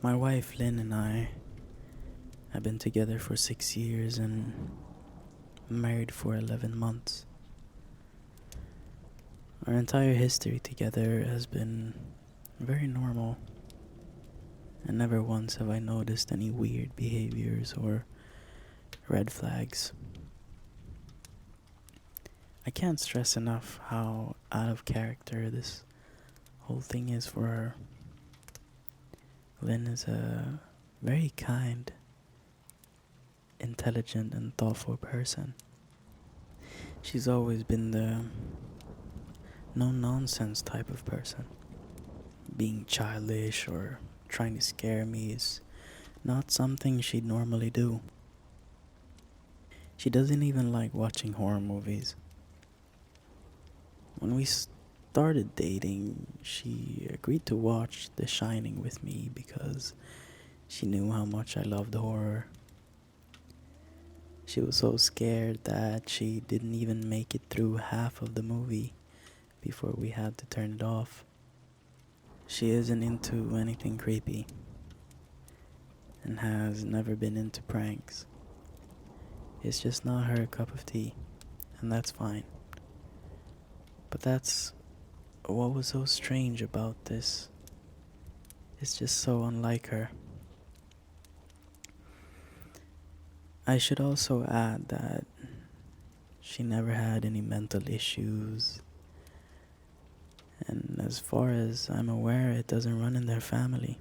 My wife Lynn and I have been together for 6 years and married for 11 months. Our entire history together has been very normal, and never once have I noticed any weird behaviors or red flags. I can't stress enough how out of character this whole thing is for her. Lynn is a very kind, intelligent, and thoughtful person. She's always been the no nonsense type of person. Being childish or trying to scare me is not something she'd normally do. She doesn't even like watching horror movies. When we started dating, she agreed to watch The Shining with me because she knew how much I loved horror. She was so scared that she didn't even make it through half of the movie before we had to turn it off. She isn't into anything creepy and has never been into pranks. It's just not her cup of tea, and that's fine. But that's what was so strange about this. It's just so unlike her. I should also add that she never had any mental issues, and as far as I'm aware, it doesn't run in their family.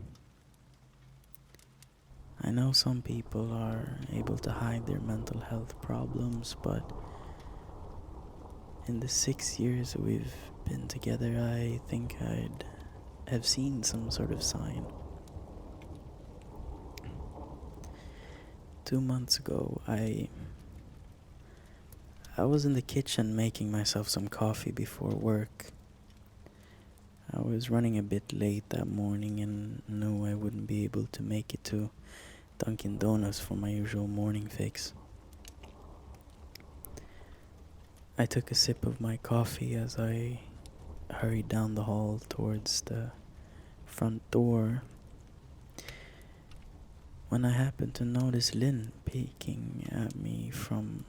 I know some people are able to hide their mental health problems, but in the 6 years we've been together, I think I'd have seen some sort of sign. 2 months ago, I was in the kitchen making myself some coffee before work. I was running a bit late that morning and knew I wouldn't be able to make it to Dunkin' Donuts for my usual morning fix. I took a sip of my coffee as I hurried down the hall towards the front door when I happened to notice Lynn peeking at me from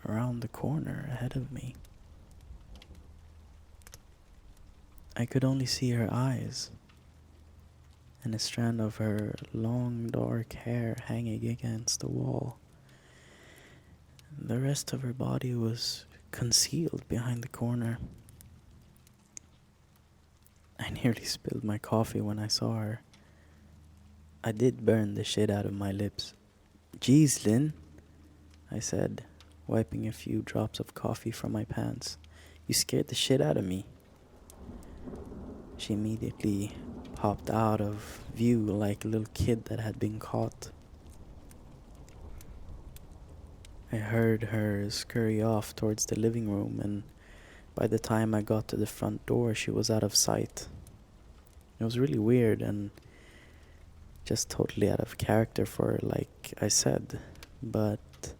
around the corner ahead of me. I could only see her eyes and a strand of her long dark hair hanging against the wall. The rest of her body was concealed behind the corner. I nearly spilled my coffee when I saw her. I did burn the shit out of my lips. "Geez, Lynn," I said, wiping a few drops of coffee from my pants. "You scared the shit out of me." She immediately popped out of view like a little kid that had been caught. I heard her scurry off towards the living room, and by the time I got to the front door, she was out of sight. It was really weird and just totally out of character for her, like I said. But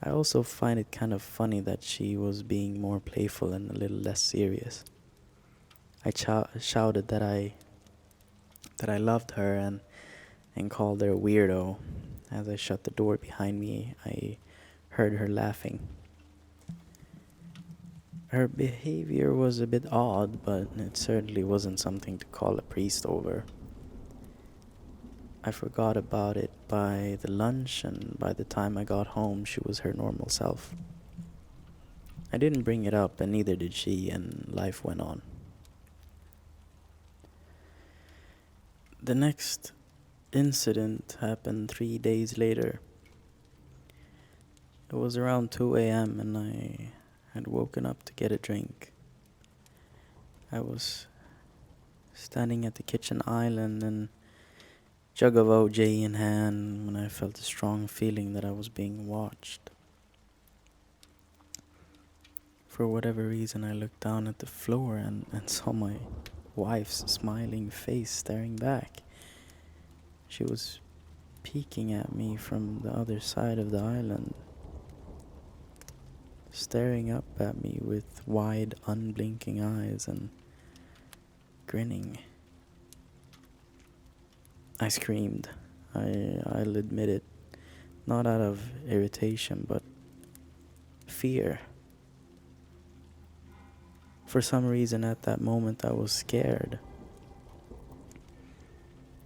I also find it kind of funny that she was being more playful and a little less serious. I shouted that I loved her and called her a weirdo. As I shut the door behind me, I heard her laughing. Her behavior was a bit odd, but it certainly wasn't something to call a priest over. I forgot about it by the lunch, and by the time I got home, she was her normal self. I didn't bring it up, and neither did she, and life went on. The next incident happened 3 days later. It was around 2 a.m. and I had woken up to get a drink. I was standing at the kitchen island and jug of OJ in hand when I felt a strong feeling that I was being watched. For whatever reason, I looked down at the floor and saw my wife's smiling face staring back. She was peeking at me from the other side of the island, staring up at me with wide, unblinking eyes and grinning. I screamed. I'll admit it. Not out of irritation, but fear. For some reason at that moment I was scared.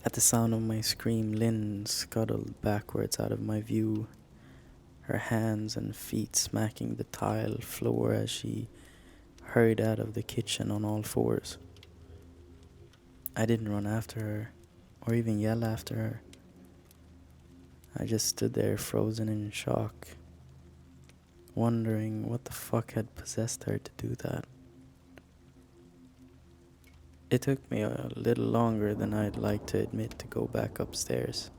At the sound of my scream, Lynn scuttled backwards out of my view, her hands and feet smacking the tile floor as she hurried out of the kitchen on all fours. I didn't run after her, or even yell after her. I just stood there frozen in shock, wondering what the fuck had possessed her to do that. It took me a little longer than I'd like to admit to go back upstairs,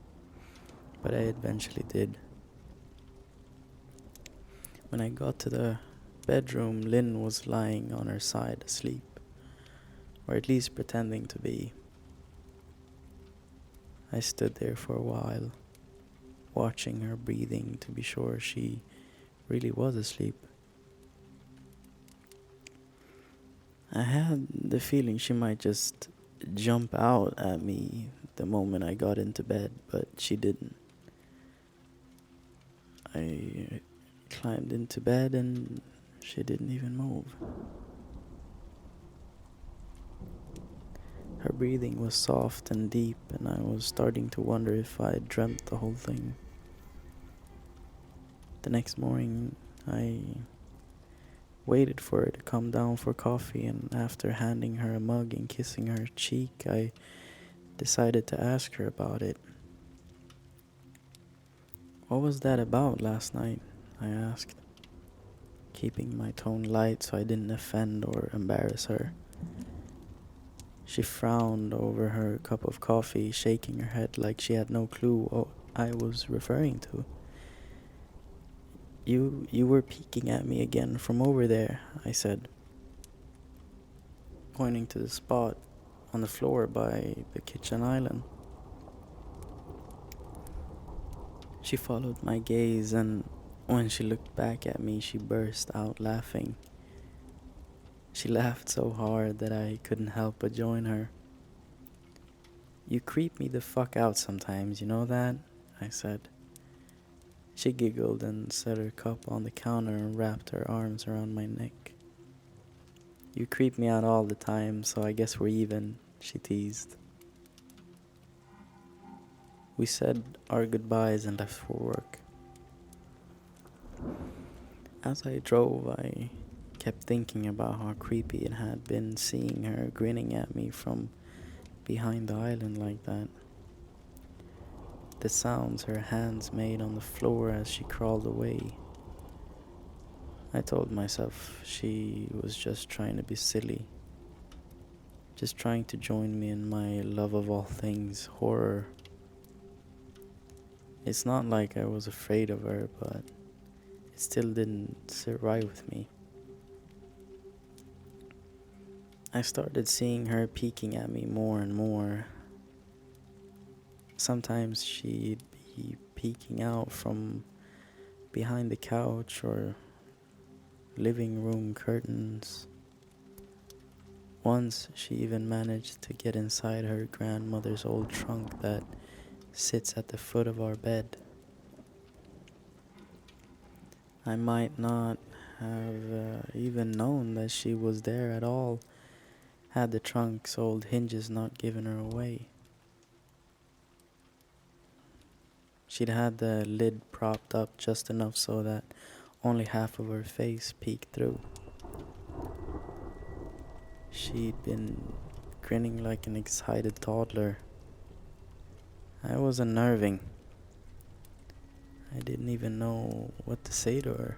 but I eventually did. When I got to the bedroom, Lynn was lying on her side asleep, or at least pretending to be. I stood there for a while, watching her breathing to be sure she really was asleep. I had the feeling she might just jump out at me the moment I got into bed, but she didn't. I climbed into bed and she didn't even move. Her breathing was soft and deep, and I was starting to wonder if I had dreamt the whole thing. The next morning, I waited for her to come down for coffee, and after handing her a mug and kissing her cheek, I decided to ask her about it. "What was that about last night?" I asked, keeping my tone light so I didn't offend or embarrass her. She frowned over her cup of coffee, shaking her head like she had no clue what I was referring to. You were peeking at me again from over there," I said, pointing to the spot on the floor by the kitchen island. She followed my gaze, and when she looked back at me, she burst out laughing. She laughed so hard that I couldn't help but join her. "You creep me the fuck out sometimes, you know that?" I said. She giggled and set her cup on the counter and wrapped her arms around my neck. "You creep me out all the time, so I guess we're even," she teased. We said our goodbyes and left for work. As I drove, I kept thinking about how creepy it had been seeing her grinning at me from behind the island like that. The sounds her hands made on the floor as she crawled away. I told myself she was just trying to be silly. Just trying to join me in my love of all things horror. It's not like I was afraid of her, but it still didn't sit right with me. I started seeing her peeking at me more and more. Sometimes she'd be peeking out from behind the couch or living room curtains. Once she even managed to get inside her grandmother's old trunk that sits at the foot of our bed. I might not have even known that she was there at all had the trunk's old hinges not given her away. She'd had the lid propped up just enough so that only half of her face peeked through. She'd been grinning like an excited toddler. I was unnerving. I didn't even know what to say to her.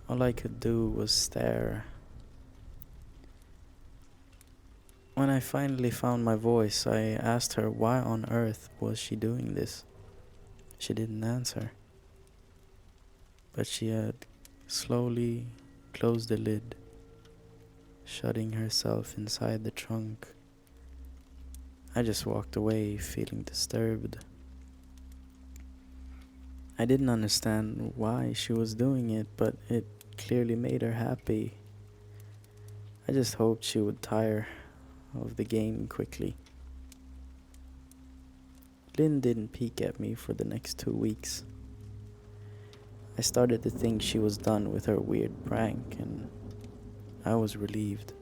All I could do was stare. When I finally found my voice, I asked her why on earth was she doing this. She didn't answer. But she had slowly closed the lid, shutting herself inside the trunk. I just walked away, feeling disturbed. I didn't understand why she was doing it, but it clearly made her happy. I just hoped she would tire of the game quickly. Lynn didn't peek at me for the next 2 weeks. I started to think she was done with her weird prank, and I was relieved.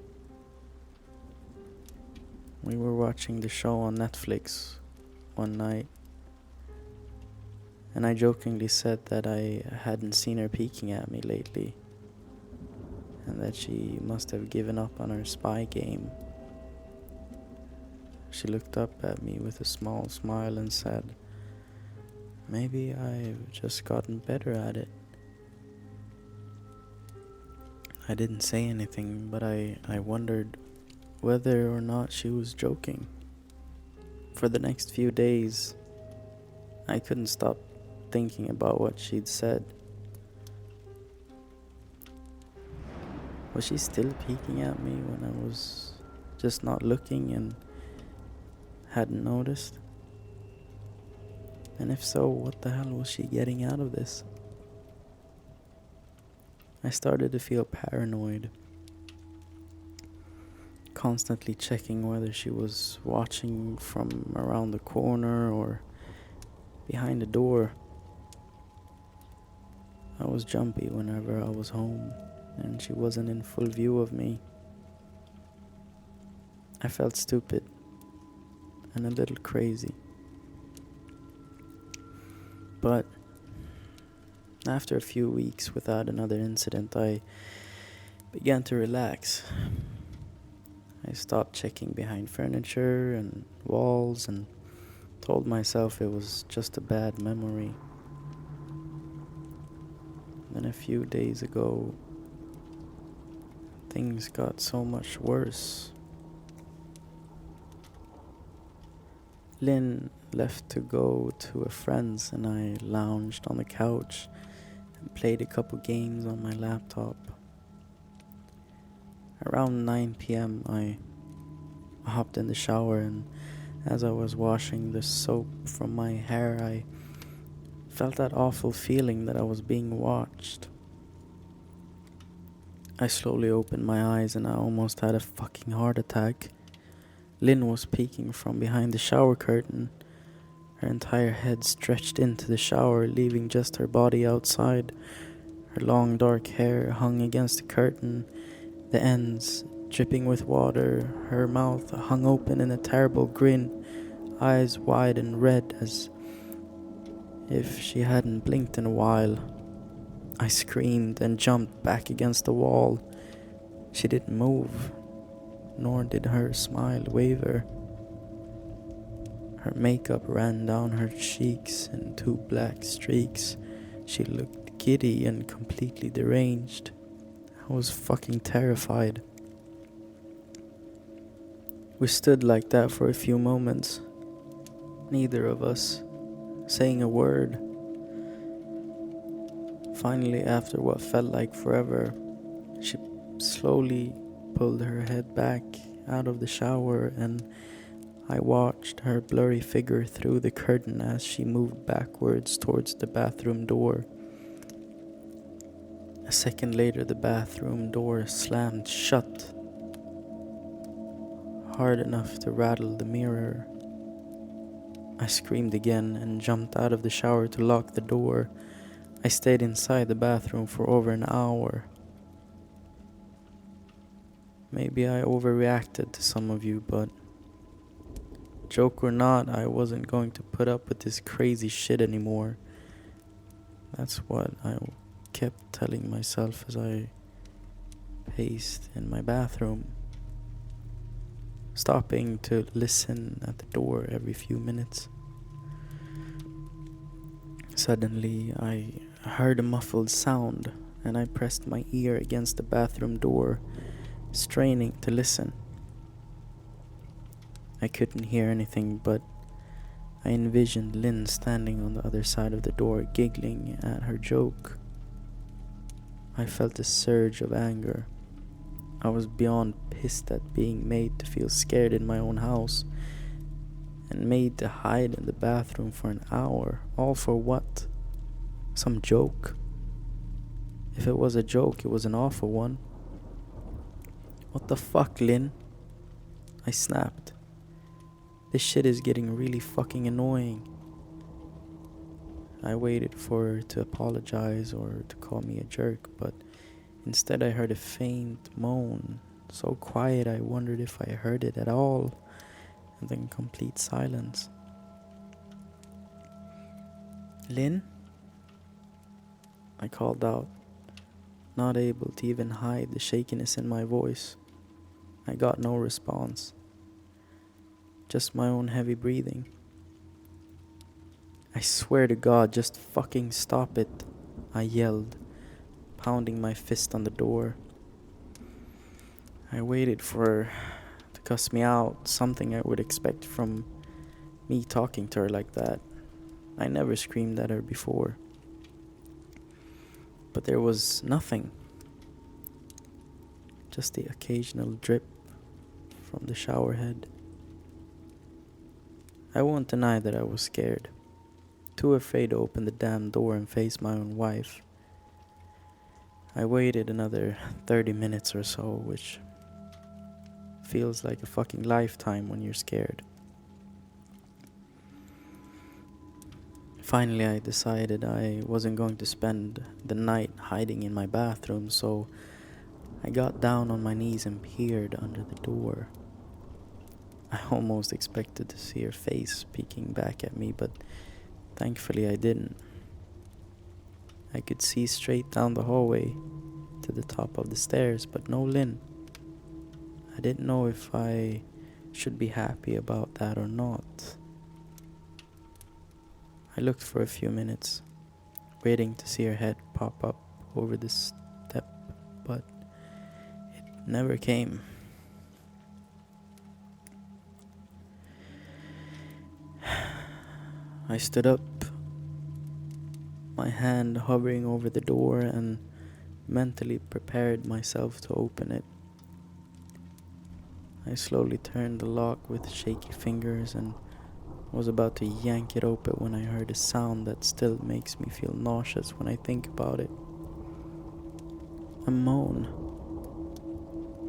We were watching the show on Netflix one night, and I jokingly said that I hadn't seen her peeking at me lately, and that she must have given up on her spy game. She looked up at me with a small smile and said, "Maybe I've just gotten better at it." I didn't say anything, but I wondered whether or not she was joking. For the next few days, I couldn't stop thinking about what she'd said. Was she still peeking at me when I was just not looking and hadn't noticed? And if so, what the hell was she getting out of this? I started to feel paranoid, constantly checking whether she was watching from around the corner or behind the door. I was jumpy whenever I was home and she wasn't in full view of me. I felt stupid and a little crazy. But after a few weeks without another incident, I began to relax. I stopped checking behind furniture and walls and told myself it was just a bad memory. Then a few days ago, things got so much worse. Lynn left to go to a friend's and I lounged on the couch and played a couple games on my laptop. Around 9 p.m. I hopped in the shower, and as I was washing the soap from my hair, I felt that awful feeling that I was being watched. I slowly opened my eyes and I almost had a fucking heart attack. Lynn was peeking from behind the shower curtain. Her entire head stretched into the shower, leaving just her body outside. Her long dark hair hung against the curtain, the ends dripping with water. Her mouth hung open in a terrible grin, eyes wide and red as if she hadn't blinked in a while. I screamed and jumped back against the wall. She didn't move, nor did her smile waver. Her makeup ran down her cheeks in 2 black streaks. She looked giddy and completely deranged. I was fucking terrified. We stood like that for a few moments, neither of us saying a word. Finally, after what felt like forever, she slowly pulled her head back out of the shower, and I watched her blurry figure through the curtain as she moved backwards towards the bathroom door. A second later, the bathroom door slammed shut, hard enough to rattle the mirror. I screamed again and jumped out of the shower to lock the door. I stayed inside the bathroom for over an hour. Maybe I overreacted to some of you, but joke or not, I wasn't going to put up with this crazy shit anymore. That's what I kept telling myself as I paced in my bathroom, stopping to listen at the door every few minutes. Suddenly, I heard a muffled sound, and I pressed my ear against the bathroom door, straining to listen. I couldn't hear anything, but I envisioned Lynn standing on the other side of the door, giggling at her joke. I felt a surge of anger. I was beyond pissed at being made to feel scared in my own house, and made to hide in the bathroom for an hour. All for what? Some joke? If it was a joke, it was an awful one. What the fuck, Lynn? I snapped. This shit is getting really fucking annoying. I waited for her to apologize or to call me a jerk, but instead I heard a faint moan, so quiet I wondered if I heard it at all, and then complete silence. "Lynn?" I called out, not able to even hide the shakiness in my voice. I got no response, just my own heavy breathing. "I swear to God, just fucking stop it," I yelled, pounding my fist on the door. I waited for her to cuss me out, something I would expect from me talking to her like that. I never screamed at her before. But there was nothing. Just the occasional drip from the shower head. I won't deny that I was scared. Too afraid to open the damn door and face my own wife. I waited another 30 minutes or so, which feels like a fucking lifetime when you're scared. Finally, I decided I wasn't going to spend the night hiding in my bathroom, so I got down on my knees and peered under the door. I almost expected to see her face peeking back at me, but thankfully I didn't. I could see straight down the hallway to the top of the stairs, but no Lynn. I didn't know if I should be happy about that or not. I looked for a few minutes, waiting to see her head pop up over the step, but it never came. I stood up, my hand hovering over the door, and mentally prepared myself to open it. I slowly turned the lock with shaky fingers and was about to yank it open when I heard a sound that still makes me feel nauseous when I think about it. A moan.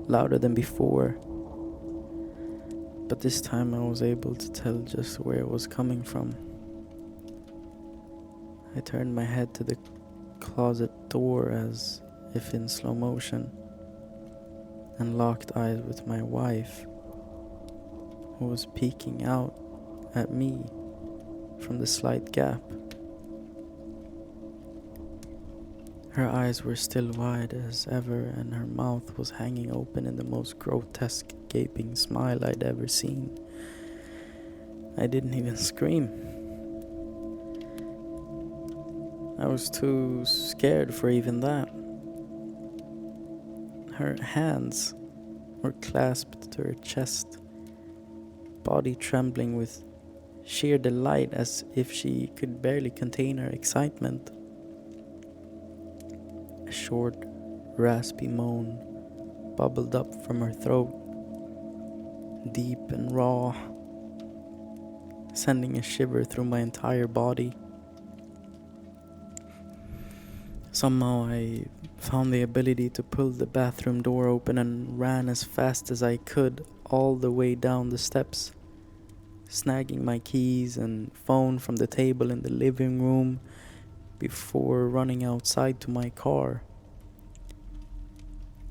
Louder than before. But this time I was able to tell just where it was coming from. I turned my head to the closet door as if in slow motion, and locked eyes with my wife, who was peeking out at me from the slight gap. Her eyes were still wide as ever, and her mouth was hanging open in the most grotesque gaping smile I'd ever seen. I didn't even scream. I was too scared for even that. Her hands were clasped to her chest, body trembling with sheer delight as if she could barely contain her excitement. A short, raspy moan bubbled up from her throat, deep and raw, sending a shiver through my entire body. Somehow I found the ability to pull the bathroom door open and ran as fast as I could all the way down the steps, snagging my keys and phone from the table in the living room before running outside to my car.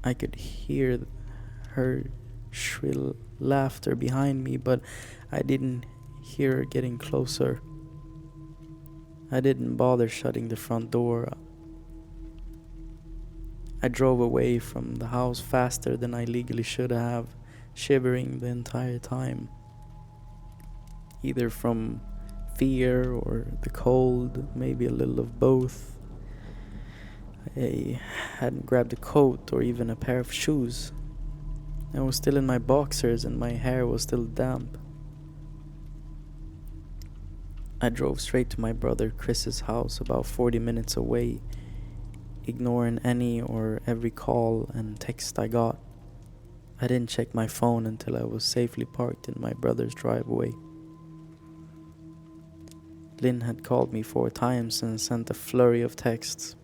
I could hear her shrill laughter behind me, but I didn't hear her getting closer. I didn't bother shutting the front door. I drove away from the house faster than I legally should have, shivering the entire time. Either from fear or the cold, maybe a little of both. I hadn't grabbed a coat or even a pair of shoes. I was still in my boxers and my hair was still damp. I drove straight to my brother Chris's house about 40 minutes away, ignoring any or every call and text I got. I didn't check my phone until I was safely parked in my brother's driveway. Lynn had called me 4 times and sent a flurry of texts,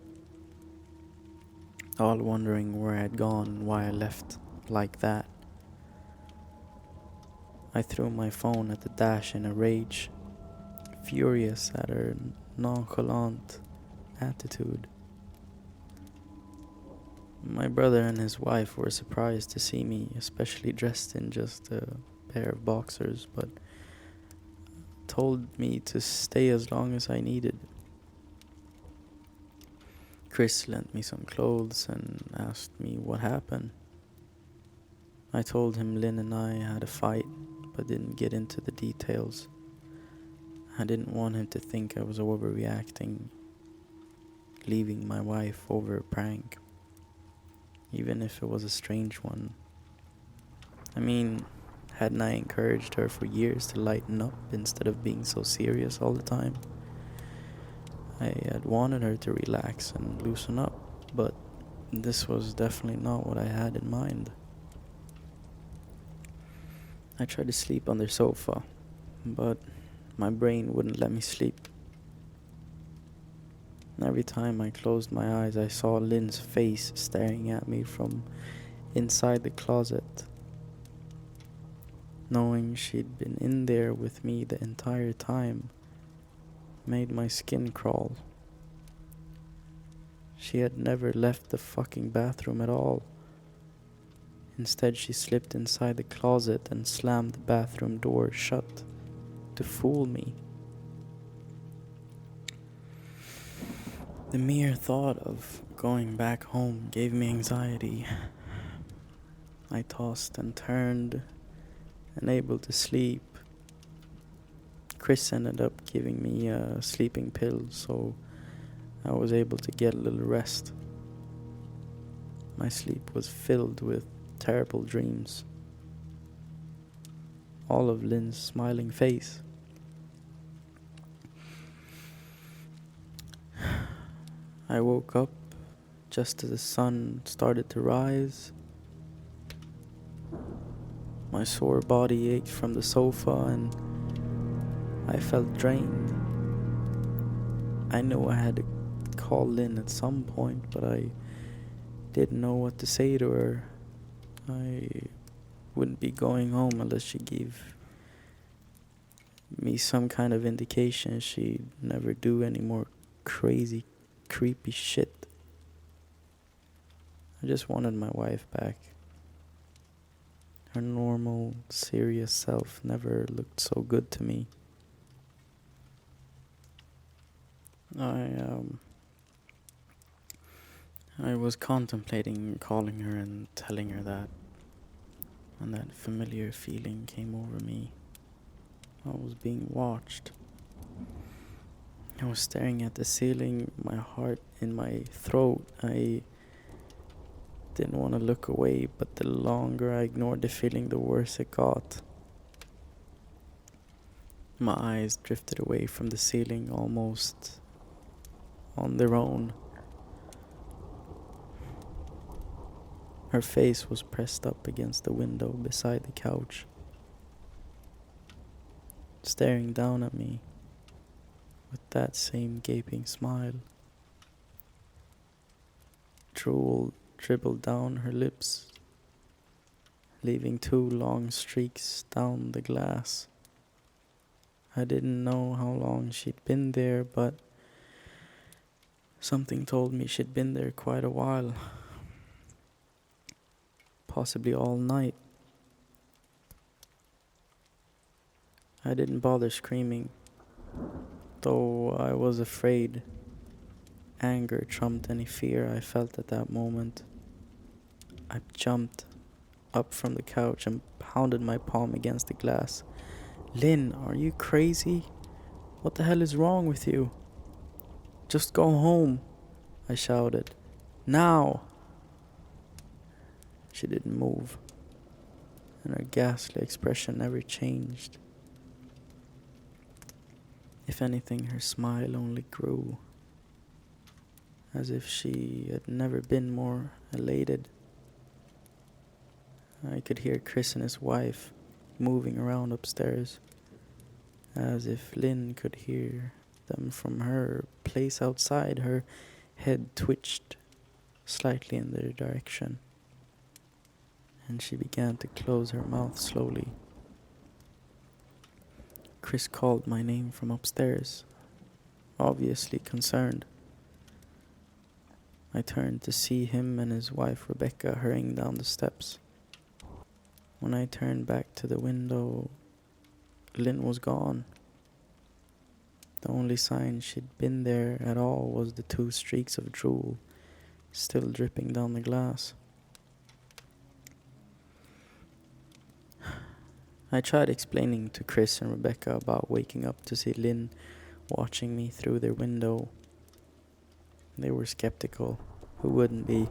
all wondering where I had gone and why I left like that. I threw my phone at the dash in a rage, furious at her nonchalant attitude. My brother and his wife were surprised to see me, especially dressed in just a pair of boxers, but told me to stay as long as I needed. Chris lent me some clothes and asked me what happened. I told him Lynn and I had a fight, but didn't get into the details. I didn't want him to think I was overreacting, leaving my wife over a prank, even if it was a strange one. I mean, hadn't I encouraged her for years to lighten up instead of being so serious all the time? I had wanted her to relax and loosen up, but this was definitely not what I had in mind. I tried to sleep on the sofa, but my brain wouldn't let me sleep. Every time I closed my eyes, I saw Lynn's face staring at me from inside the closet. Knowing she'd been in there with me the entire time made my skin crawl. She had never left the fucking bathroom at all. Instead, she slipped inside the closet and slammed the bathroom door shut to fool me. The mere thought of going back home gave me anxiety. I tossed and turned, unable to sleep. Chris ended up giving me a sleeping pill, so I was able to get a little rest. My sleep was filled with terrible dreams. All of Lynn's smiling face. I woke up just as the sun started to rise. My sore body ached from the sofa and I felt drained. I knew I had to call Lynn at some point, but I didn't know what to say to her. I wouldn't be going home unless she gave me some kind of indication she'd never do any more crazy, creepy shit. I just wanted my wife back. Her normal, serious self never looked so good to me. I was contemplating calling her and telling her that, and that familiar feeling came over me. I was being watched. I was staring at the ceiling, my heart in my throat. I didn't want to look away, but the longer I ignored the feeling, the worse it got. My eyes drifted away from the ceiling almost on their own. Her face was pressed up against the window beside the couch, staring down at me with that same gaping smile. Drool dribbled down her lips, leaving 2 long streaks down the glass. I didn't know how long she'd been there, but something told me she'd been there quite a while. Possibly all night. I didn't bother screaming, though I was afraid. Anger trumped any fear I felt at that moment. I jumped up from the couch and pounded my palm against the glass. Lynn, are you crazy? What the hell is wrong with you? Just go home, I shouted. Now! She didn't move, and her ghastly expression never changed. If anything, her smile only grew, as if she had never been more elated. I could hear Chris and his wife moving around upstairs, as if Lynn could hear them from her place outside. Her head twitched slightly in their direction, and she began to close her mouth slowly. Chris called my name from upstairs, obviously concerned. I turned to see him and his wife Rebecca hurrying down the steps. When I turned back to the window, Lynn was gone. The only sign she'd been there at all was the 2 streaks of drool still dripping down the glass. I tried explaining to Chris and Rebecca about waking up to see Lynn watching me through their window. They were skeptical. Who wouldn't be?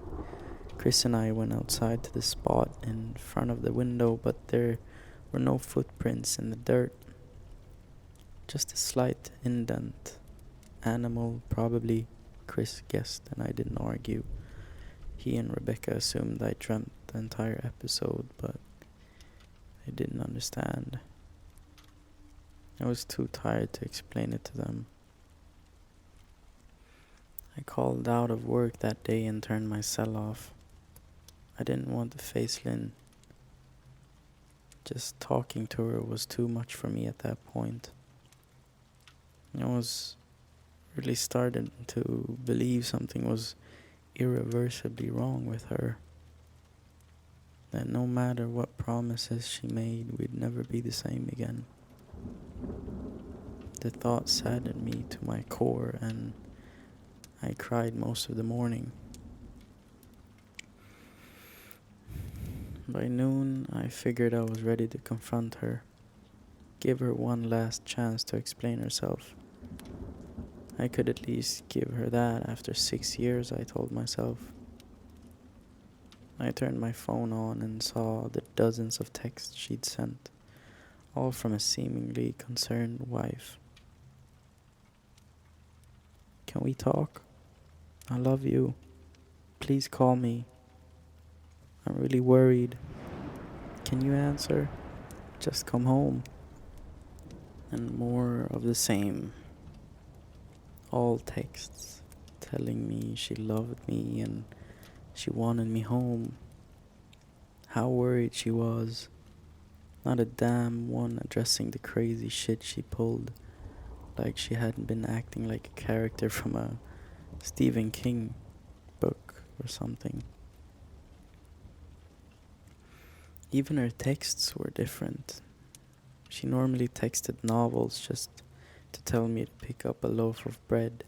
Chris and I went outside to the spot in front of the window, but there were no footprints in the dirt. Just a slight indent. Animal, probably, Chris guessed, and I didn't argue. He and Rebecca assumed I dreamt the entire episode, but they didn't understand. I was too tired to explain it to them. I called out of work that day and turned my cell off. I didn't want to face Lynn. Just talking to her was too much for me at that point. I was really starting to believe something was irreversibly wrong with her. That no matter what promises she made, we'd never be the same again. The thought saddened me to my core, and I cried most of the morning. By noon, I figured I was ready to confront her, give her one last chance to explain herself. I could at least give her that after 6 years, I told myself. I turned my phone on and saw the dozens of texts she'd sent, all from a seemingly concerned wife. Can we talk? I love you. Please call me. I'm really worried. Can you answer? Just come home. And more of the same. All texts telling me she loved me and she wanted me home. How worried she was. Not a damn one addressing the crazy shit she pulled. Like she hadn't been acting like a character from a Stephen King book or something. Even her texts were different. She normally texted novels just to tell me to pick up a loaf of bread.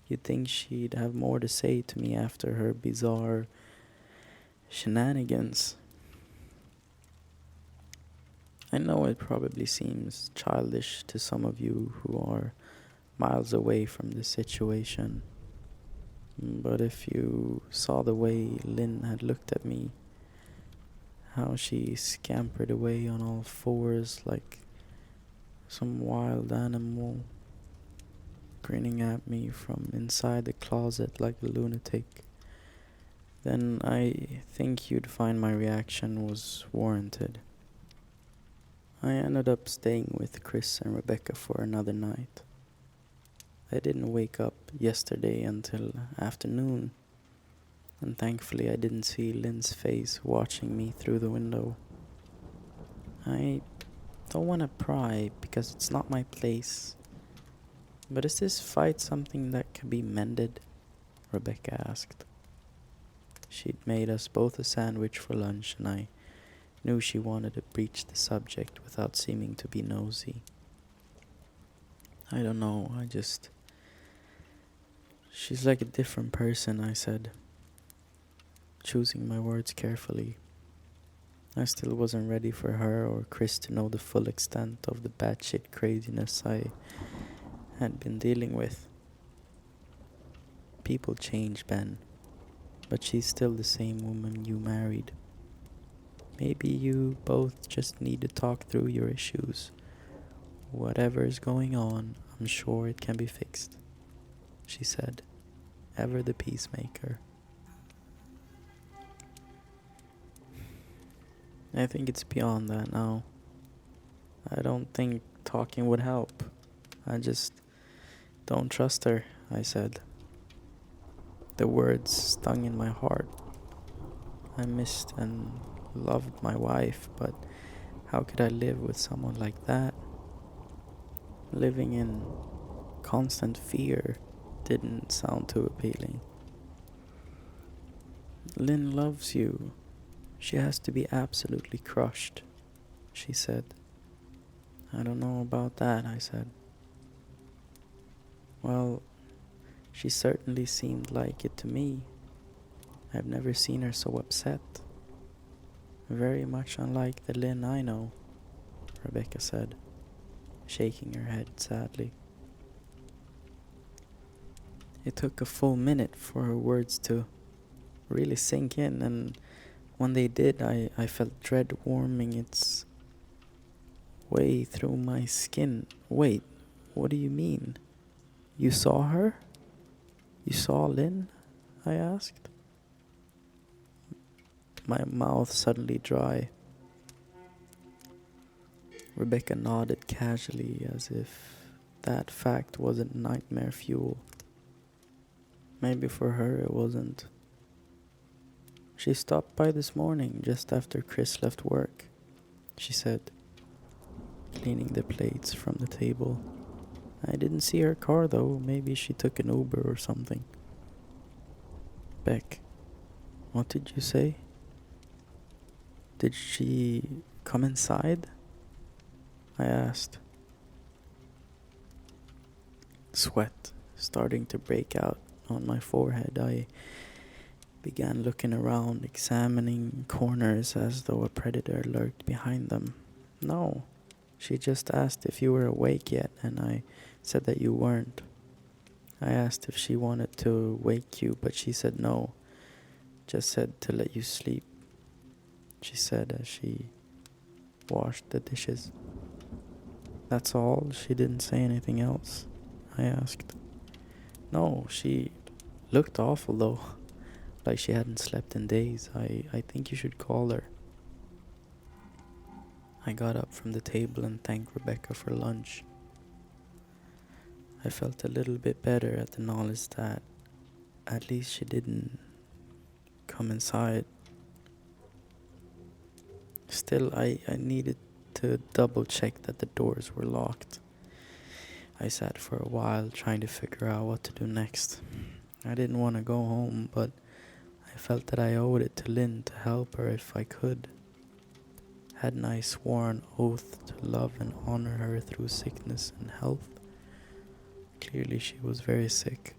You'd think she'd have more to say to me after her bizarre shenanigans. I know it probably seems childish to some of you who are miles away from this situation. But if you saw the way Lynn had looked at me, how she scampered away on all fours like some wild animal, grinning at me from inside the closet like a lunatic, then I think you'd find my reaction was warranted. I ended up staying with Chris and Rebecca for another night. I didn't wake up yesterday until afternoon, and thankfully I didn't see Lynn's face watching me through the window. I don't want to pry because it's not my place. But is this fight something that can be mended? Rebecca asked. She'd made us both a sandwich for lunch, and I knew she wanted to breach the subject without seeming to be nosy. I don't know, she's like a different person, I said, choosing my words carefully. I still wasn't ready for her or Chris to know the full extent of the batshit craziness I had been dealing with. People change, Ben, but she's still the same woman you married. Maybe you both just need to talk through your issues. Whatever is going on, I'm sure it can be fixed, she said, ever the peacemaker. I think it's beyond that now. I don't think talking would help. I just don't trust her, I said. The words stung in my heart. I missed and loved my wife, but how could I live with someone like that? Living in constant fear didn't sound too appealing. Lynn loves you. She has to be absolutely crushed, she said. I don't know about that, I said. Well, she certainly seemed like it to me. I've never seen her so upset. Very much unlike the Lynn I know, Rebecca said, shaking her head sadly. It took a full minute for her words to really sink in, and when they did, I felt dread warming its way through my skin. Wait, what do you mean? You saw her? You saw Lynn? I asked. My mouth suddenly dry. Rebecca nodded casually as if that fact wasn't nightmare fuel. Maybe for her it wasn't. She stopped by this morning just after Chris left work, she said, cleaning the plates from the table. I didn't see her car though. Maybe she took an Uber or something. Beck, what did you say? Did she come inside? I asked. Sweat starting to break out on my forehead. I began looking around, examining corners as though a predator lurked behind them. No, she just asked if you were awake yet, and I said that you weren't. I asked if she wanted to wake you, but she said no, just said to let you sleep, she said as she washed the dishes. That's all? She didn't say anything else? I asked. No, she looked awful though, like she hadn't slept in days. I think you should call her. I got up from the table and thanked Rebecca for lunch. I felt a little bit better at the knowledge that at least she didn't come inside. Still, I needed to double check that the doors were locked. I sat for a while trying to figure out what to do next. I didn't want to go home, but I felt that I owed it to Lynn to help her if I could. Hadn't I sworn oath to love and honor her through sickness and health? Clearly she was very sick.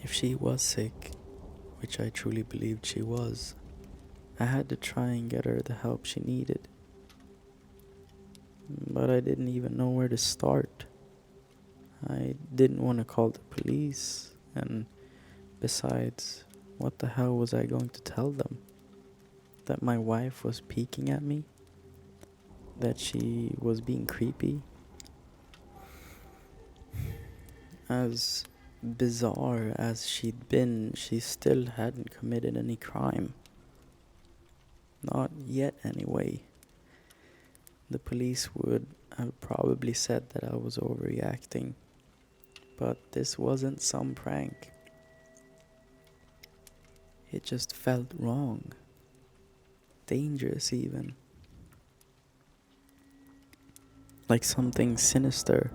If she was sick, which I truly believed she was, I had to try and get her the help she needed. But I didn't even know where to start. I didn't want to call the police, and besides, what the hell was I going to tell them? That my wife was peeking at me? That she was being creepy? As bizarre as she'd been, she still hadn't committed any crime. Not yet, anyway. The police would have probably said that I was overreacting, but this wasn't some prank. It just felt wrong. Dangerous even. Like something sinister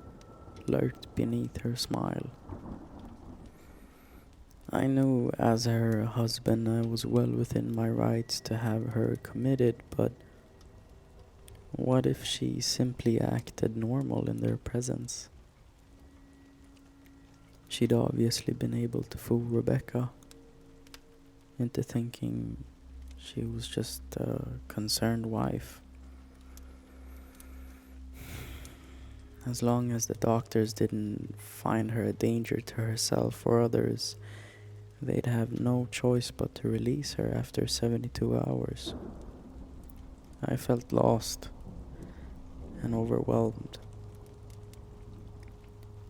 lurked beneath her smile. I knew as her husband I was well within my rights to have her committed, but what if she simply acted normal in their presence? She'd obviously been able to fool Rebecca into thinking she was just a concerned wife. As long as the doctors didn't find her a danger to herself or others, they'd have no choice but to release her after 72 hours. I felt lost and overwhelmed.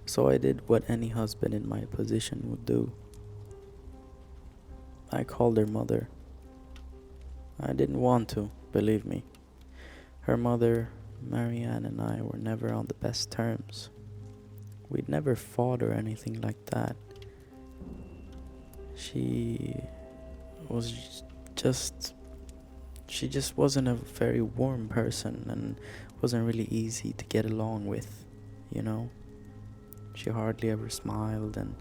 So I did what any husband in my position would do. I called her mother. I didn't want to, believe me. Her mother, Marianne, and I were never on the best terms. We'd never fought or anything like that. She just wasn't a very warm person, and wasn't really easy to get along with, you know? She hardly ever smiled, and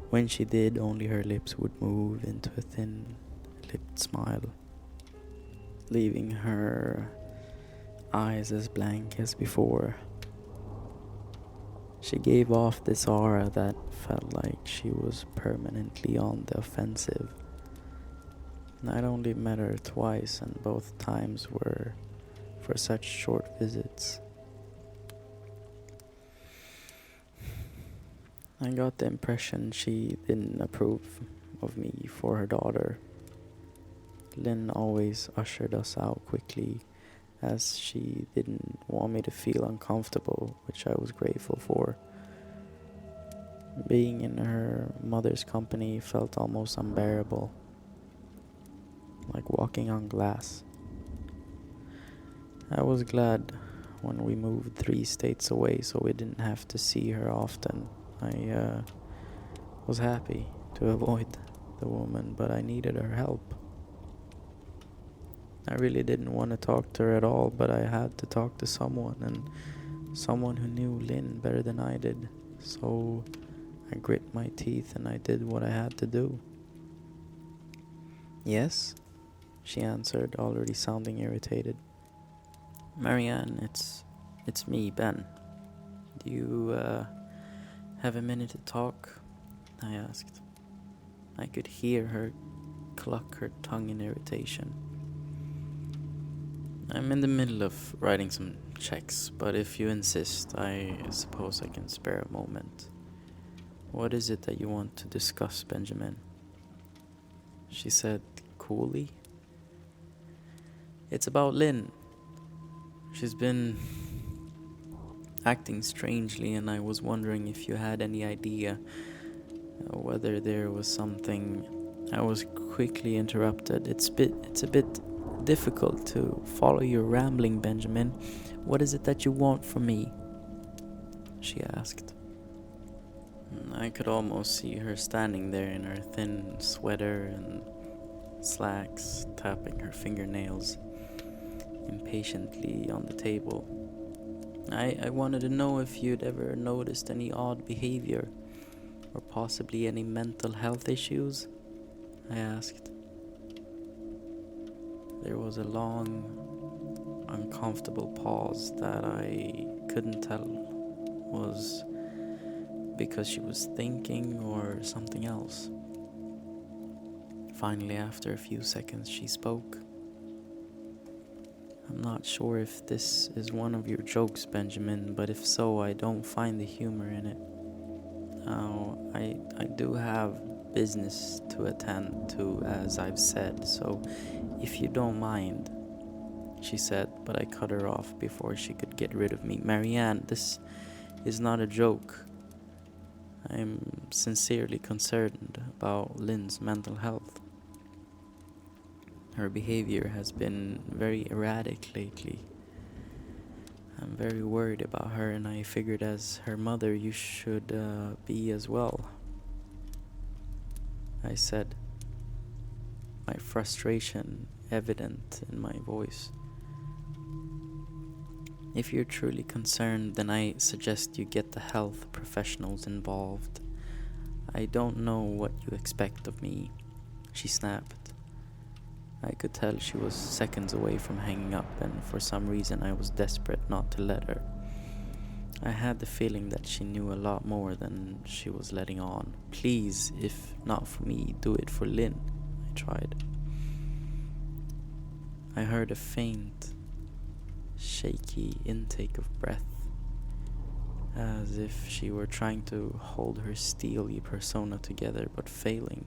when she did, only her lips would move into a thin-lipped smile, leaving her eyes as blank as before. She gave off this aura that felt like she was permanently on the offensive. I'd only met her twice, and both times were for such short visits. I got the impression she didn't approve of me for her daughter. Lynn always ushered us out quickly, as she didn't want me to feel uncomfortable, which I was grateful for. Being in her mother's company felt almost unbearable, like walking on glass. I was glad when we moved 3 states away so we didn't have to see her often. I was happy to avoid the woman, but I needed her help. I really didn't want to talk to her at all, but I had to talk to someone, and someone who knew Lynn better than I did. So I grit my teeth and I did what I had to do. "Yes?" she answered, already sounding irritated. "Marianne, it's me, Ben. Do you have a minute to talk?" I asked. I could hear her cluck her tongue in irritation. "I'm in the middle of writing some checks, but if you insist, I suppose I can spare a moment. What is it that you want to discuss, Benjamin?" she said coolly. "It's about Lynn. She's been acting strangely, and I was wondering if you had any idea whether there was something." I was quickly interrupted. It's a bit difficult to follow your rambling, Benjamin. What is it that you want from me?" she asked. I could almost see her standing there in her thin sweater and slacks, tapping her fingernails impatiently on the table. I wanted to know if you'd ever noticed any odd behavior, or possibly any mental health issues, I asked. There was a long, uncomfortable pause that I couldn't tell was because she was thinking or something else. Finally, after a few seconds, she spoke. "I'm not sure if this is one of your jokes, Benjamin, but if so, I don't find the humor in it. Now, I do have business to attend to, as I've said, so if you don't mind," she said, but I cut her off before she could get rid of me. "Marianne, this is not a joke. I'm sincerely concerned about Lynn's mental health. Her behavior has been very erratic lately. I'm very worried about her, and I figured as her mother you should be as well," I said, my frustration evident in my voice. "If you're truly concerned, then I suggest you get the health professionals involved. I don't know what you expect of me," she snapped. I could tell she was seconds away from hanging up, and for some reason I was desperate not to let her. I had the feeling that she knew a lot more than she was letting on. "Please, if not for me, do it for Lynn," I tried. I heard a faint, shaky intake of breath, as if she were trying to hold her steely persona together but failing.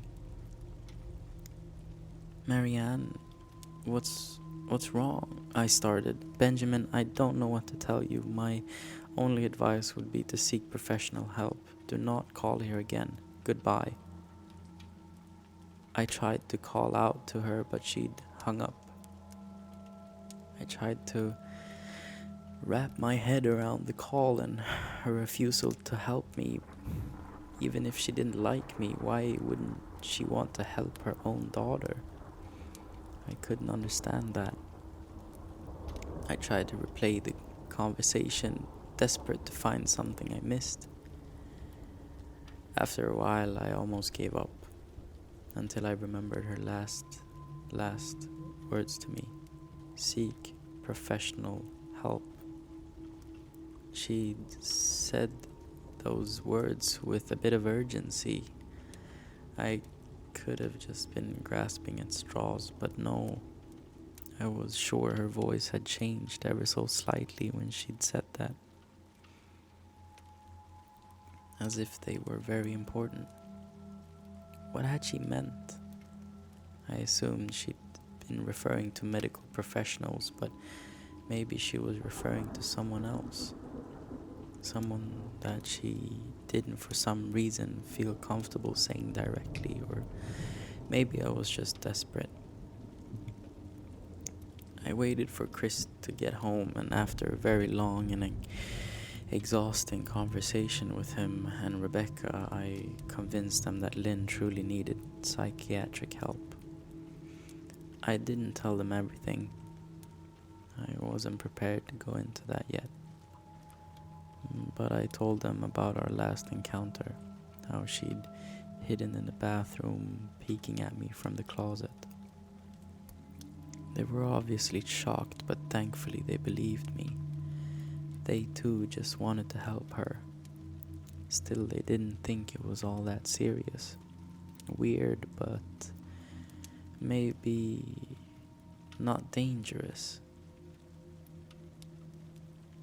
"Marianne, what's wrong?" I started. "Benjamin, I don't know what to tell you. My only advice would be to seek professional help. Do not call here again. Goodbye." I tried to call out to her, but she'd hung up. I tried to wrap my head around the call and her refusal to help me. Even if she didn't like me, why wouldn't she want to help her own daughter? I couldn't understand that. I tried to replay the conversation, desperate to find something I missed. After a while, I almost gave up, until I remembered her last words to me. Seek professional help. She said those words with a bit of urgency. I could have just been grasping at straws, but no. I was sure her voice had changed ever so slightly when she'd said that. As if they were very important. What had she meant? I assumed she'd been referring to medical professionals, but maybe she was referring to someone else. Someone that she didn't for some reason feel comfortable saying directly, or maybe I was just desperate. I waited for Chris to get home, and after a very long and exhausting conversation with him and Rebecca, I convinced them that Lynn truly needed psychiatric help. I didn't tell them everything. I wasn't prepared to go into that yet. But I told them about our last encounter, how she'd hidden in the bathroom, peeking at me from the closet. They were obviously shocked, but thankfully they believed me. They too just wanted to help her. Still, they didn't think it was all that serious. Weird, but maybe not dangerous.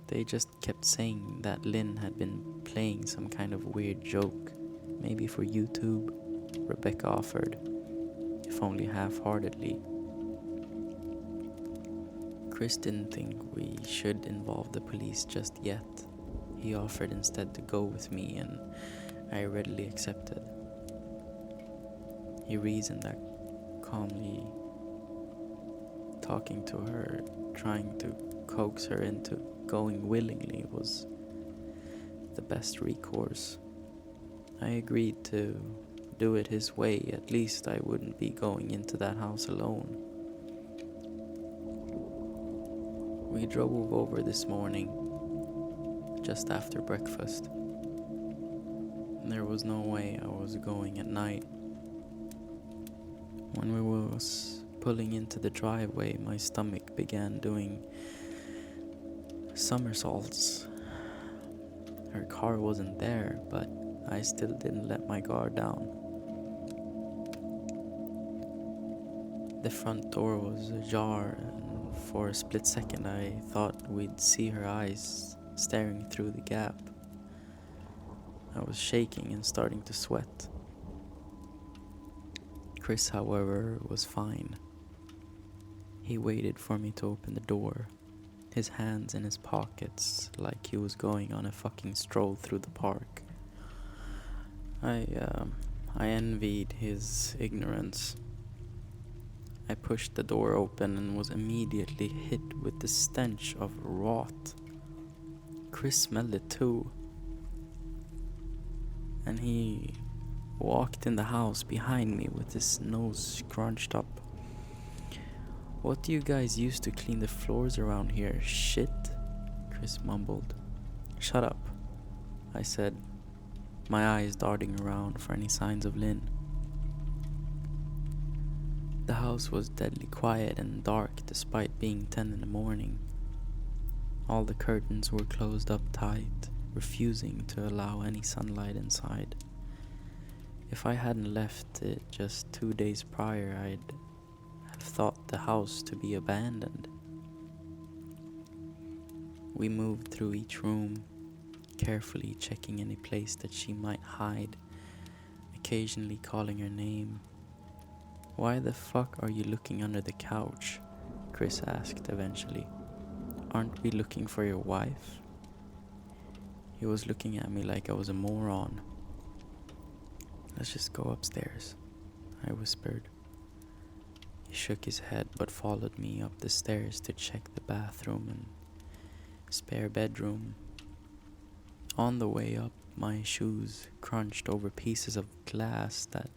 They just kept saying that Lynn had been playing some kind of weird joke, maybe for YouTube, Rebecca offered, if only half-heartedly. Chris didn't think we should involve the police just yet. He offered instead to go with me, and I readily accepted. He reasoned that calmly talking to her, trying to coax her into going willingly was the best recourse. I agreed to do it his way. At least I wouldn't be going into that house alone. We drove over this morning, just after breakfast. There was no way I was going at night. When we was pulling into the driveway, my stomach began doing somersaults. Her car wasn't there, but I still didn't let my guard down. The front door was ajar, and for a split second I thought we'd see her eyes staring through the gap. I was shaking and starting to sweat. Chris, however, was fine. He waited for me to open the door, his hands in his pockets like he was going on a fucking stroll through the park. I envied his ignorance. I pushed the door open and was immediately hit with the stench of rot. Chris smelled it too. And he walked in the house behind me with his nose scrunched up. "What do you guys use to clean the floors around here? Shit," Chris mumbled. "Shut up," I said, my eyes darting around for any signs of Lynn. The house was deadly quiet and dark despite being 10 in the morning. All the curtains were closed up tight, refusing to allow any sunlight inside. If I hadn't left it just 2 days prior, I'd have thought the house to be abandoned. We moved through each room, carefully checking any place that she might hide, occasionally calling her name. "Why the fuck are you looking under the couch?" Chris asked eventually. "Aren't we looking for your wife?" He was looking at me like I was a moron. "Let's just go upstairs," I whispered. He shook his head but followed me up the stairs to check the bathroom and spare bedroom. On the way up, my shoes crunched over pieces of glass that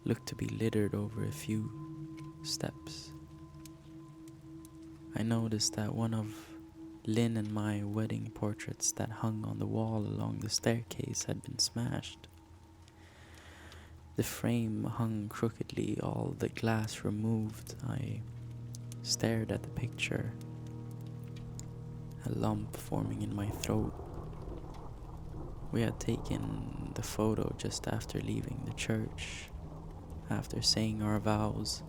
looked to be littered over a few steps. I noticed that one of Lynn and my wedding portraits that hung on the wall along the staircase had been smashed. The frame hung crookedly, all the glass removed. I stared at the picture, a lump forming in my throat. We had taken the photo just after leaving the church, after saying our vows.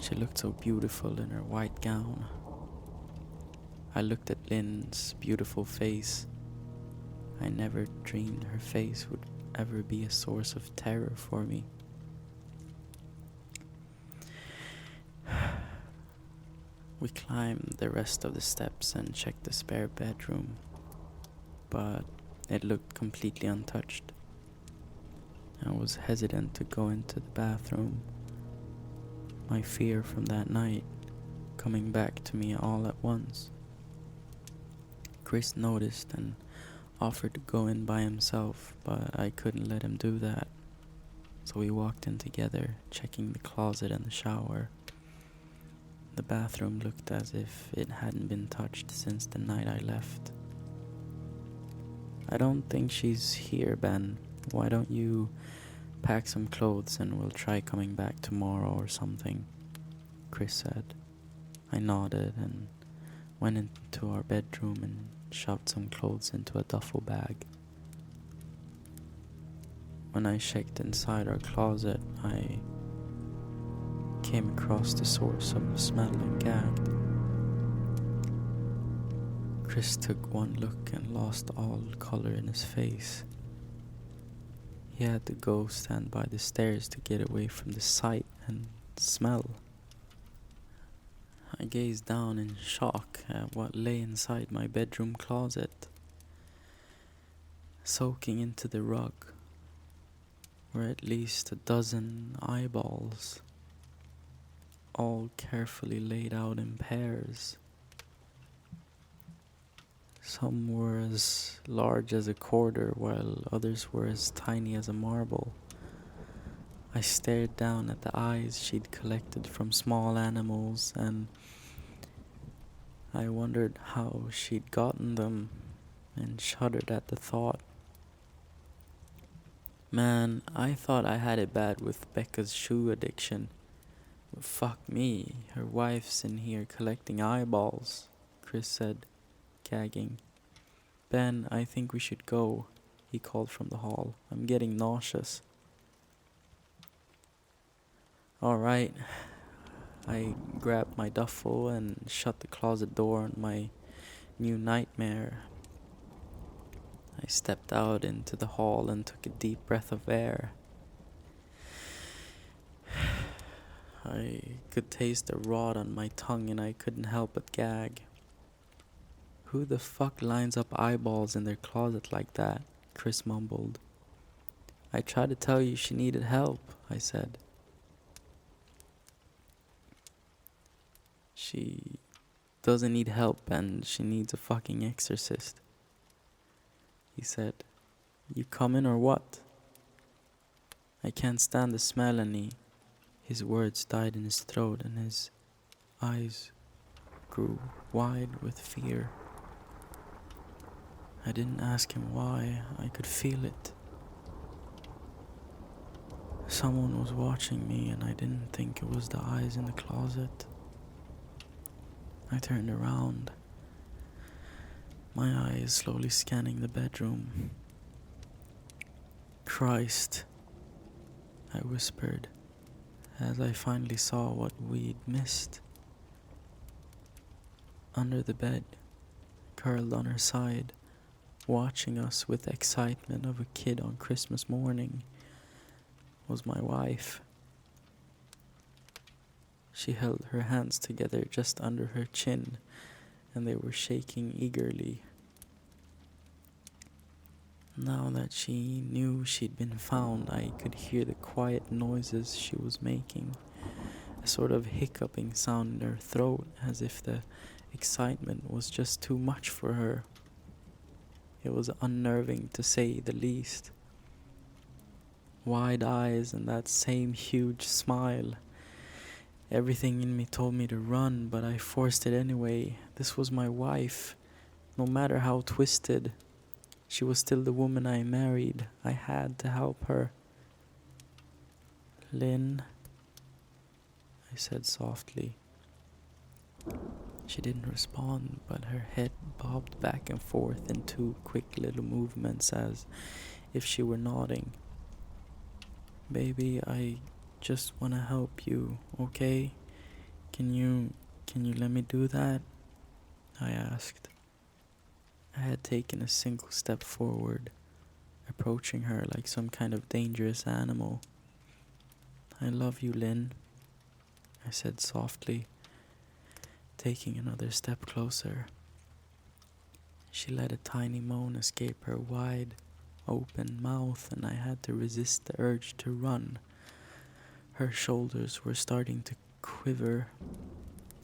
She looked so beautiful in her white gown. I looked at Lynn's beautiful face. I never dreamed her face would ever be a source of terror for me. We climbed the rest of the steps and checked the spare bedroom, but it looked completely untouched. I was hesitant to go into the bathroom, my fear from that night coming back to me all at once. Chris noticed and offered to go in by himself, but I couldn't let him do that. So we walked in together, checking the closet and the shower. The bathroom looked as if it hadn't been touched since the night I left. "I don't think she's here, Ben. Why don't you pack some clothes and we'll try coming back tomorrow or something," Chris said. I nodded and went into our bedroom and shoved some clothes into a duffel bag. When I checked inside our closet, I came across the source of the smell and gagged. Chris took one look and lost all color in his face. He had to go stand by the stairs to get away from the sight and smell. I gazed down in shock at what lay inside my bedroom closet. Soaking into the rug were at least a dozen eyeballs, all carefully laid out in pairs. Some were as large as a quarter, while others were as tiny as a marble. I stared down at the eyes she'd collected from small animals, and I wondered how she'd gotten them, and shuddered at the thought. Man, I thought I had it bad with Becca's shoe addiction. But fuck me, her wife's in here collecting eyeballs, Chris said, gagging. "Ben, I think we should go," he called from the hall. "I'm getting nauseous." Alright. I grabbed my duffel and shut the closet door on my new nightmare. I stepped out into the hall and took a deep breath of air. I could taste the rot on my tongue and I couldn't help but gag. "Who the fuck lines up eyeballs in their closet like that?" Chris mumbled. "I tried to tell you she needed help," I said. "She doesn't need help and she needs a fucking exorcist," he said. "You coming or what?" "I can't stand the smell any." His words died in his throat and his eyes grew wide with fear. I didn't ask him why. I could feel it. Someone was watching me and I didn't think it was the eyes in the closet. I turned around, my eyes slowly scanning the bedroom. "Christ," I whispered, as I finally saw what we'd missed. Under the bed, curled on her side, watching us with the excitement of a kid on Christmas morning, was my wife. She held her hands together just under her chin, and they were shaking eagerly. Now that she knew she'd been found, I could hear the quiet noises she was making, a sort of hiccuping sound in her throat, as if the excitement was just too much for her. It was unnerving, to say the least. Wide eyes and that same huge smile. Everything in me told me to run, but I forced it anyway. This was my wife. No matter how twisted, she was still the woman I married. I had to help her. Lynn, I said softly. She didn't respond, but her head bobbed back and forth in two quick little movements as if she were nodding. Baby, I just want to help you, okay? Can you let me do that? I asked. I had taken a single step forward, approaching her like some kind of dangerous animal. I love you, Lynn, I said softly, taking another step closer. She let a tiny moan escape her wide open mouth, and I had to resist the urge to run. Her shoulders were starting to quiver,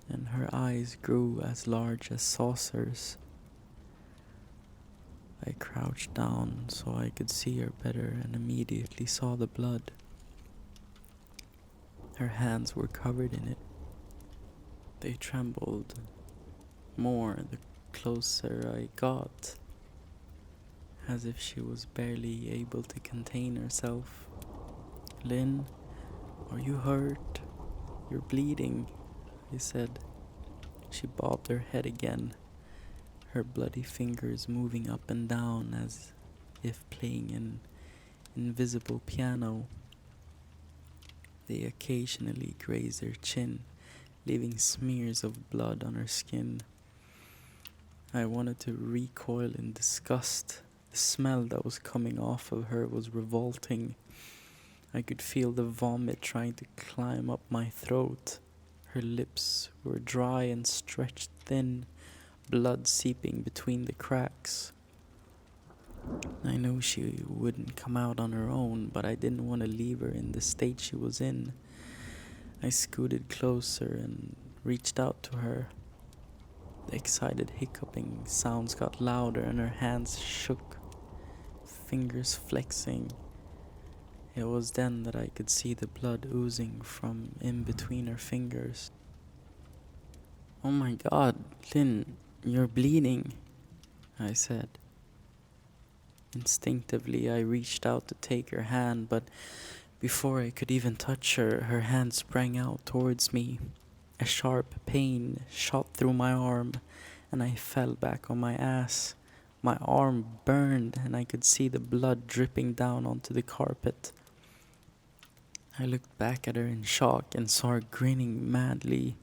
and her eyes grew as large as saucers. I crouched down so I could see her better and immediately saw the blood. Her hands were covered in it. They trembled more the closer I got, as if she was barely able to contain herself. Lynn, are you hurt? You're bleeding, I said. She bobbed her head again, her bloody fingers moving up and down as if playing an invisible piano. They occasionally grazed her chin, leaving smears of blood on her skin. I wanted to recoil in disgust. The smell that was coming off of her was revolting. I could feel the vomit trying to climb up my throat. Her lips were dry and stretched thin, blood seeping between the cracks. I knew she wouldn't come out on her own, but I didn't want to leave her in the state she was in. I scooted closer and reached out to her. The excited hiccuping sounds got louder and her hands shook, fingers flexing. It was then that I could see the blood oozing from in between her fingers. Oh my God, Lynn, you're bleeding, I said. Instinctively, I reached out to take her hand, but before I could even touch her, her hand sprang out towards me. A sharp pain shot through my arm, and I fell back on my ass. My arm burned, and I could see the blood dripping down onto the carpet. I looked back at her in shock and saw her grinning madly,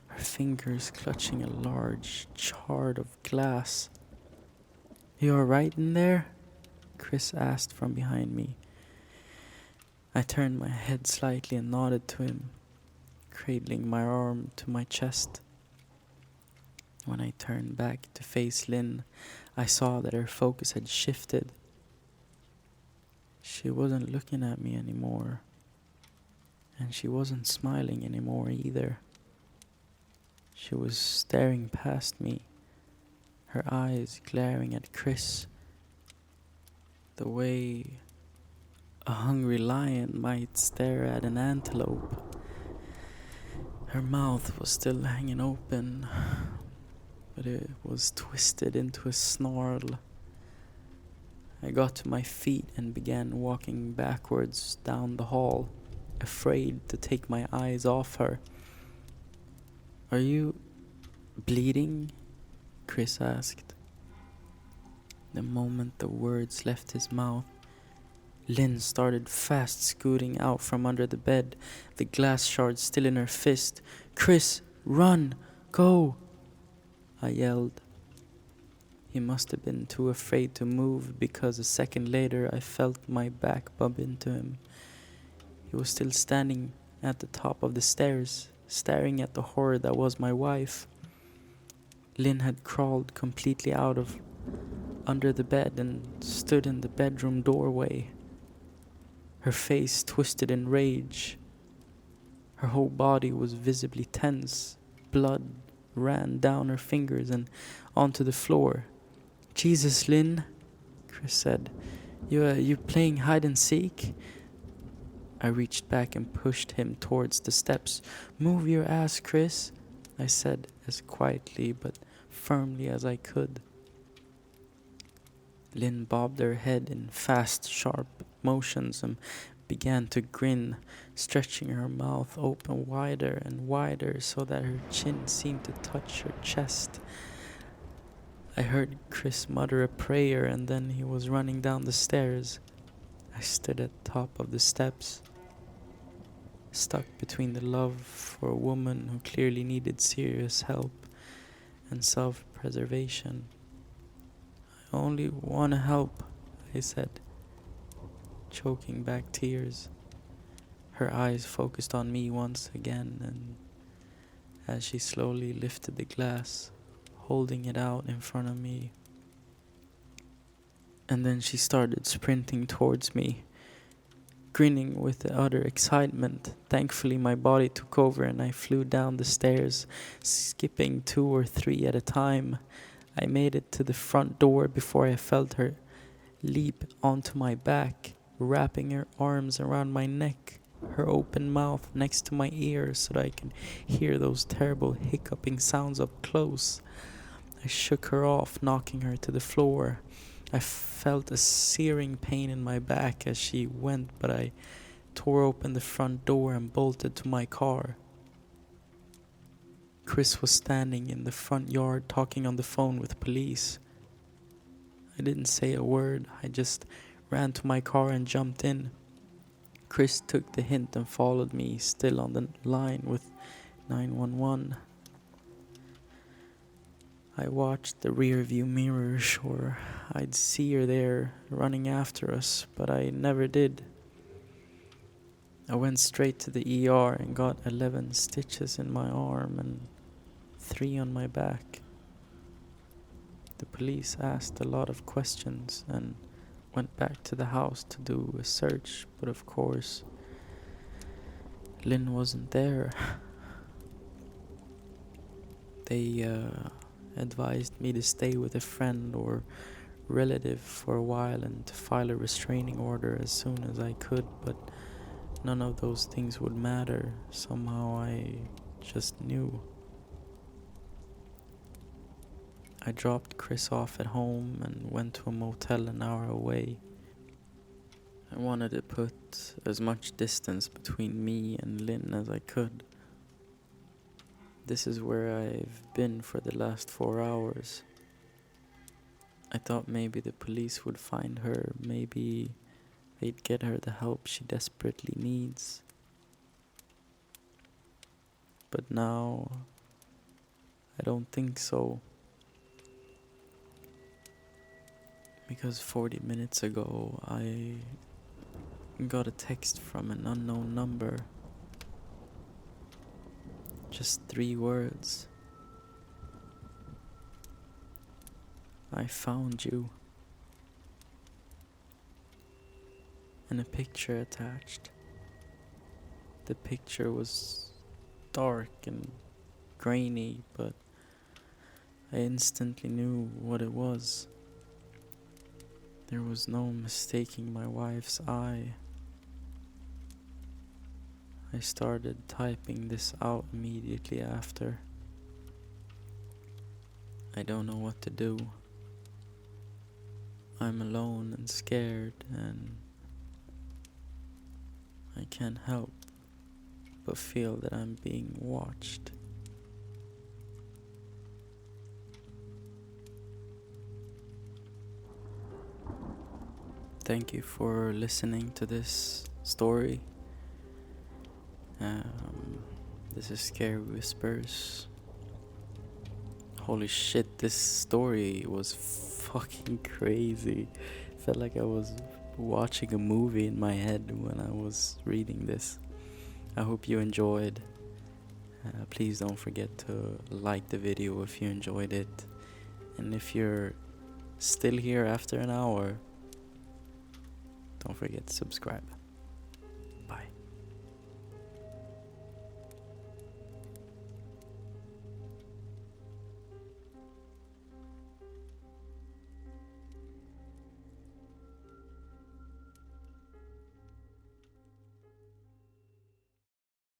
her fingers clutching a large shard of glass. You alright in there? Chris asked from behind me. I turned my head slightly and nodded to him, cradling my arm to my chest. When I turned back to face Lynn, I saw that her focus had shifted. She wasn't looking at me anymore, and she wasn't smiling anymore either. She was staring past me, her eyes glaring at Chris, the way a hungry lion might stare at an antelope. Her mouth was still hanging open, but it was twisted into a snarl. I got to my feet and began walking backwards down the hall, afraid to take my eyes off her. Are you bleeding? Chris asked. The moment the words left his mouth, Lynn started fast scooting out from under the bed, the glass shard still in her fist. Chris, run! Go! I yelled. He must have been too afraid to move, because a second later I felt my back bump into him. He was still standing at the top of the stairs, staring at the horror that was my wife. Lynn had crawled completely out of under the bed and stood in the bedroom doorway, her face twisted in rage. Her whole body was visibly tense. Blood ran down her fingers and onto the floor. Jesus, Lynn, Chris said. You playing hide and seek? I reached back and pushed him towards the steps. "Move your ass, Chris," I said as quietly but firmly as I could. Lynn bobbed her head in fast, sharp motions and began to grin, stretching her mouth open wider and wider so that her chin seemed to touch her chest. I heard Chris mutter a prayer and then he was running down the stairs. I stood at the top of the steps, stuck between the love for a woman who clearly needed serious help and self-preservation. "I only want to help," I said, choking back tears. Her eyes focused on me once again, and as she slowly lifted the glass, holding it out in front of me. And then she started sprinting towards me, grinning with the utter excitement. Thankfully, my body took over and I flew down the stairs, skipping 2 or 3 at a time. I made it to the front door before I felt her leap onto my back, wrapping her arms around my neck, her open mouth next to my ear so that I could hear those terrible hiccuping sounds up close. I shook her off, knocking her to the floor. I felt a searing pain in my back as she went, but I tore open the front door and bolted to my car. Chris was standing in the front yard talking on the phone with police. I didn't say a word. I just ran to my car and jumped in. Chris took the hint and followed me, still on the line with 911. I watched the rear view mirror, sure I'd see her there running after us, but I never did. I went straight to the ER and got 11 stitches in my arm and 3 on my back. The police asked a lot of questions and went back to the house to do a search, but of course, Lynn wasn't there. They advised me to stay with a friend or relative for a while and to file a restraining order as soon as I could, but none of those things would matter. Somehow I just knew. I dropped Chris off at home and went to a motel an hour away. I wanted to put as much distance between me and Lynn as I could. This is where I've been for the last 4 hours. I thought maybe the police would find her, maybe they'd get her the help she desperately needs. But now, I don't think so. Because 40 minutes ago, I got a text from an unknown number. Just 3 words. "I found you." And a picture attached. The picture was dark and grainy, but I instantly knew what it was. There was no mistaking my wife's eye. I started typing this out immediately after. I don't know what to do. I'm alone and scared, and I can't help but feel that I'm being watched. Thank you for listening to this story. This is Scary Whispers. Holy shit, this story was fucking crazy. Felt like I was watching a movie in my head when I was reading this. I hope you enjoyed. Please don't forget to like the video if you enjoyed it. And if you're still here after an hour, don't forget to subscribe.